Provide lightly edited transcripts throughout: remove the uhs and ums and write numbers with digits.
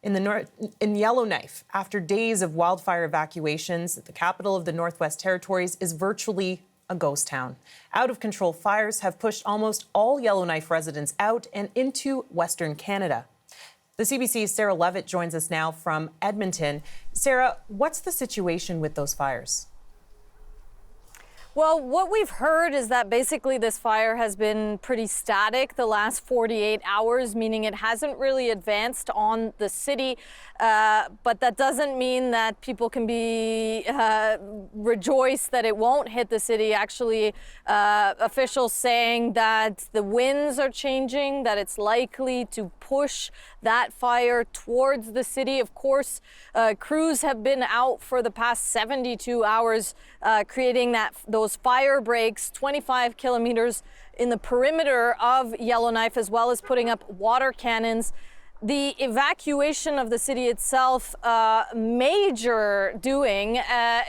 In Yellowknife, after days of wildfire evacuations, the capital of the Northwest Territories is virtually a ghost town. Out-of-control fires have pushed almost all Yellowknife residents out and into Western Canada. The CBC's Sarah Levitt joins us now from Edmonton. Sarah, what's the situation with those fires? Well, what we've heard is that basically this fire has been pretty static the last 48 hours, meaning it hasn't really advanced on the city. But that doesn't mean that people can be rejoiced that it won't hit the city. Actually, officials saying that the winds are changing, that it's likely to push that fire towards the city. Of course, crews have been out for the past 72 hours creating those fire breaks 25 kilometers in the perimeter of Yellowknife, as well as putting up water cannons. The evacuation of the city itself, major doing,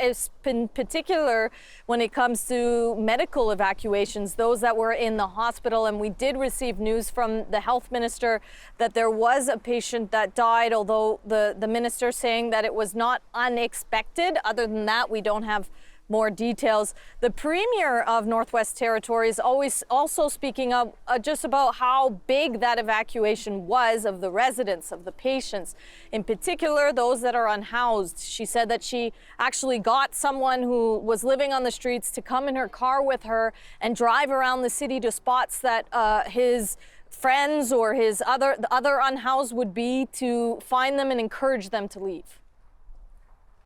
is in particular when it comes to medical evacuations, those that were in the hospital. And we did receive news from the health minister that there was a patient that died, although the minister saying that it was not unexpected. Other than that, we don't have more details. The Premier of Northwest Territories always also speaking of just about how big that evacuation was of the residents, of the patients, in particular those that are unhoused. She said that she actually got someone who was living on the streets to come in her car with her and drive around the city to spots that his friends or the other unhoused would be, to find them and encourage them to leave.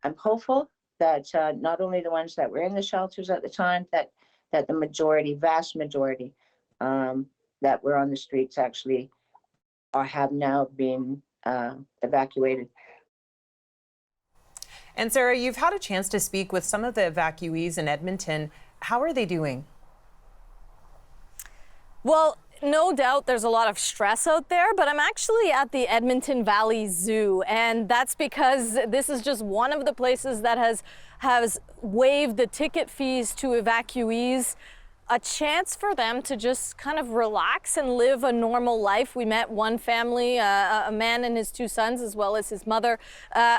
I'm hopeful that not only the ones that were in the shelters at the time, that the majority, vast majority, that were on the streets actually have now been evacuated. And Sarah, you've had a chance to speak with some of the evacuees in Edmonton. How are they doing? Well, no doubt there's a lot of stress out there, but I'm actually at the Edmonton Valley Zoo, and that's because this is just one of the places that has waived the ticket fees to evacuees, a chance for them to just kind of relax and live a normal life. We met one family, a man and his two sons, as well as his mother,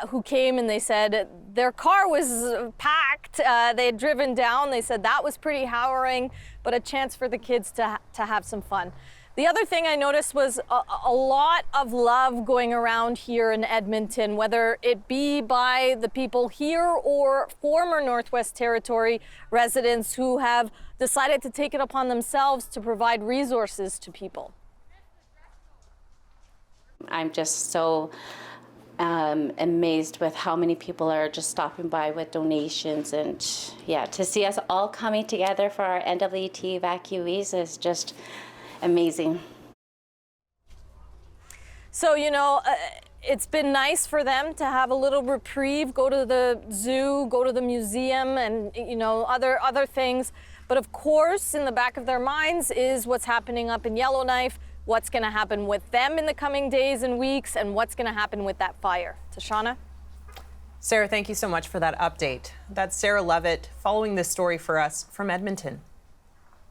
who came, and they said their car was packed. They had driven down. They said that was pretty harrowing, but a chance for the kids to have some fun. The other thing I noticed was a lot of love going around here in Edmonton, whether it be by the people here or former Northwest Territory residents who have decided to take it upon themselves to provide resources to people. I'm just so amazed with how many people are just stopping by with donations, and yeah, to see us all coming together for our N.W.T evacuees is just amazing. So, you know, it's been nice for them to have a little reprieve, go to the zoo, go to the museum, and, you know, other things. But of course, in the back of their minds is what's happening up in Yellowknife, what's going to happen with them in the coming days and weeks, and what's going to happen with that fire. Tashana? Sarah, thank you so much for that update. That's Sarah Levitt following this story for us from Edmonton.